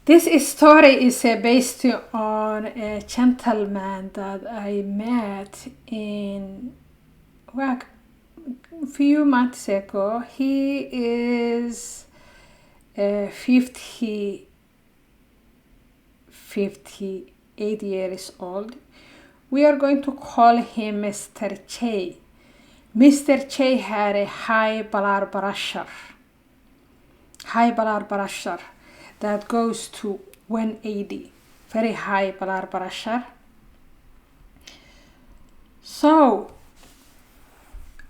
This story is based on a gentleman that I met in a few months ago. He is 58 years old. We are going to call him Mr. Che. Mr. Che had a high blood pressure that goes to 180, very high blood pressure. So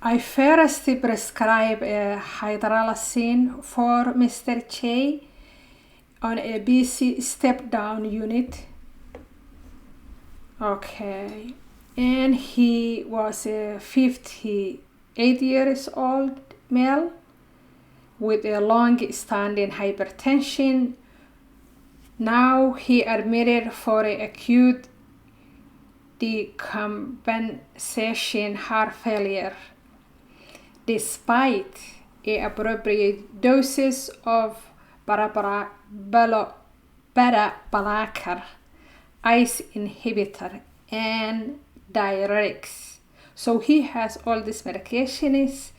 I first prescribe a hydralazine for Mr. Che on a BC step down unit. Okay, and he was a 58 years old male with a long-standing hypertension. Now he admitted for acute decompensation heart failure, despite appropriate doses of beta blocker, ACE inhibitor, and diuretics. So he has all these medications,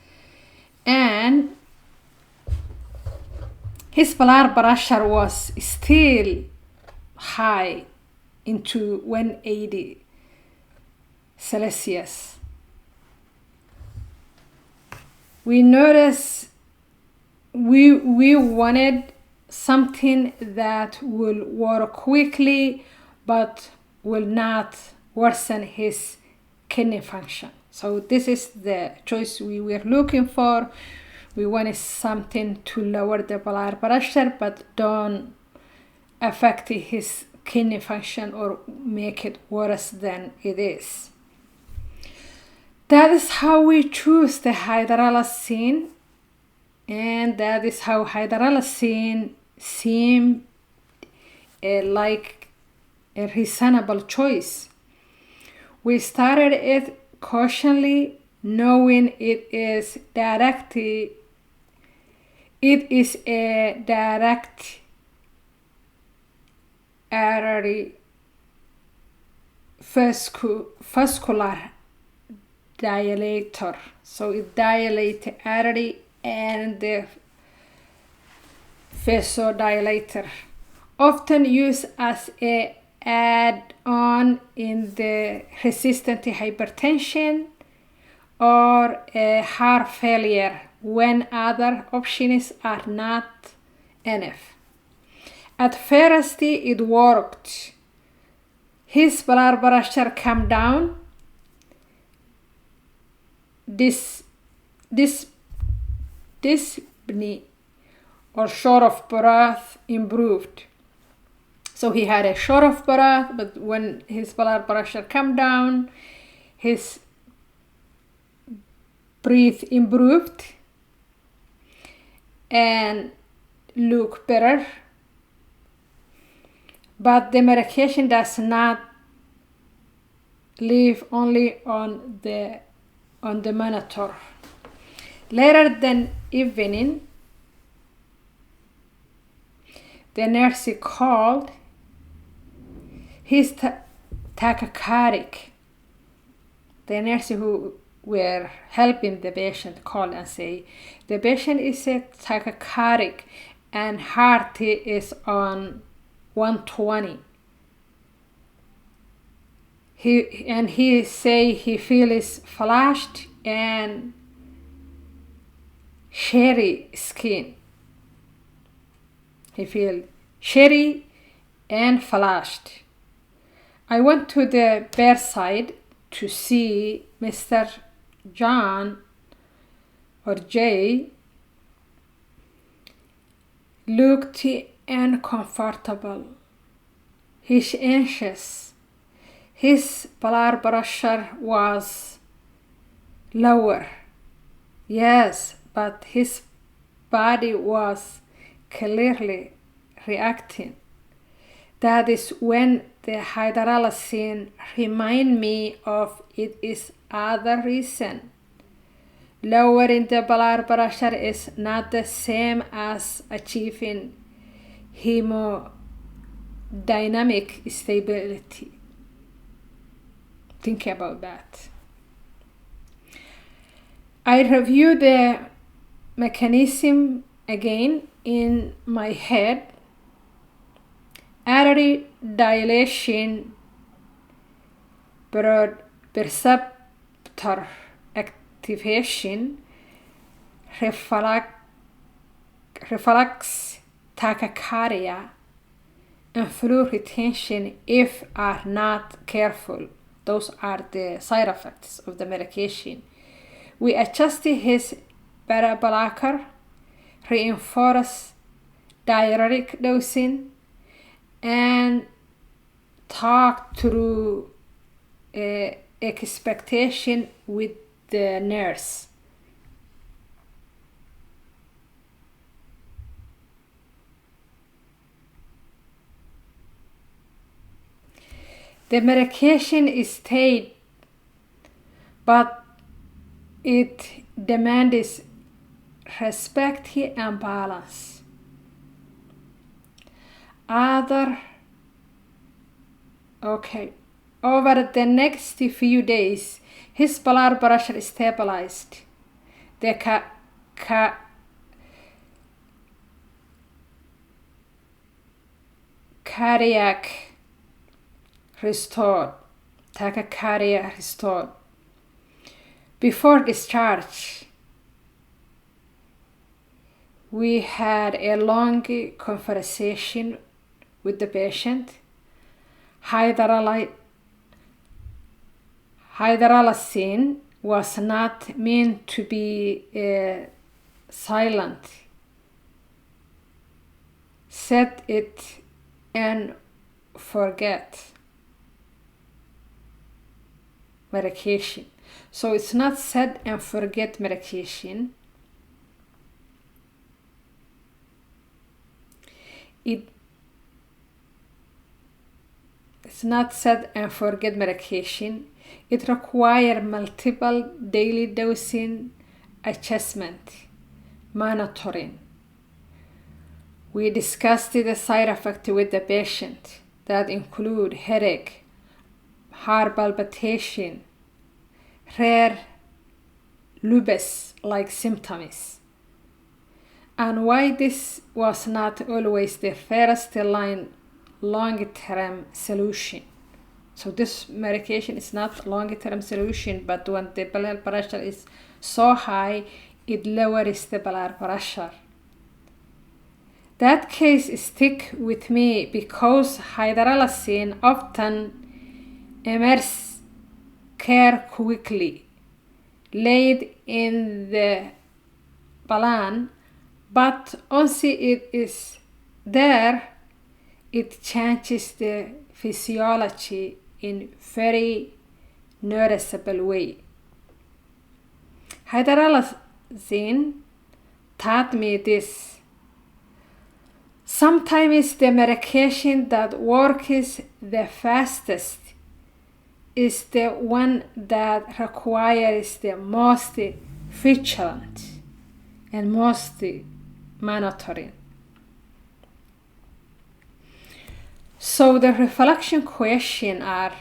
and his blood pressure was still high into 180 Celsius. We noticed we wanted something that will work quickly but will not worsen his kidney function. So this is the choice we were looking for. We wanted something to lower the blood pressure but don't affect his kidney function or make it worse than it is. That is how we choose the hydralazine, and that is how hydralazine seemed like a reasonable choice. We started it cautiously, knowing it is a direct artery vascular dilator. So it dilates the artery and the vasodilator, often used as a add-on in the resistant hypertension or a heart failure when other options are not enough. At first it worked. His blood pressure came down. Dyspnea or short of breath improved. So he had a short of breath, but when his blood pressure came down, his breath improved and looked better. But the medication does not live only on the monitor. Later that evening, the nurse called. He's tachycardic. The nurse who were helping the patient called and say, the patient is a tachycardic and heart is on 120. He say he feels flushed and cherry skin. He feels cherry and flushed. I went to the bedside to see Mr. John or Jay. Looked uncomfortable. He's anxious. His blood pressure was lower. Yes, but his body was clearly reacting. That is when the hydralazine remind me of it is other reason. Lowering the blood pressure is not the same as achieving hemodynamic hemodynamic stability. Think about that. I review the mechanism again in my head. Artery dilation, blood receptor activation, reflex, tachycardia, and fluid retention if are not careful. Those are the side effects of the medication. We adjusted his beta blocker, reinforced diuretic dosing, and talked through expectation with the nurse. The medication stayed, but it demands respect and balance. Over the next few days, his blood pressure stabilized. The cardiac restored, tachycardia restored. Before discharge, we had a long conversation with the patient. Hydralazine was not meant to be silent. Set it and forget medication. So it's not set and forget medication. It's not set and forget medication. It requires multiple daily dosing, adjustment, monitoring. We discussed the side effects with the patient that include headache, heart palpitation, rare lupus-like symptoms, and why this was not always the first line long-term solution. So this medication is not long-term solution, but when the blood pressure is so high, it lowers the blood pressure. That case stick with me because hydralazine often emerges care quickly, late in the plan, but once it is there, it changes the physiology in very noticeable way. Hydralazine taught me this. Sometimes the medication that works the fastest is the one that requires the most vigilance and most monitoring. So the reflection question are,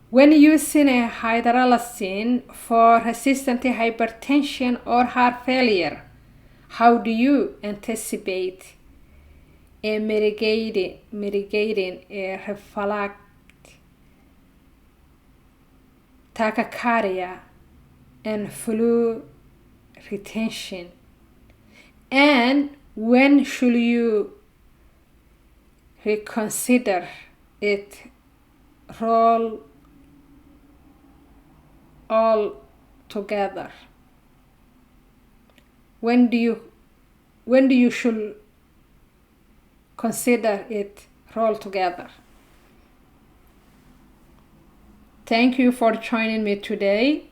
when using a hydralazine for resistant hypertension or heart failure, how do you anticipate mitigating a reflex, tachycardia, and fluid retention? And when should you reconsider it all together? When do you should consider it all together? Thank you for joining me today.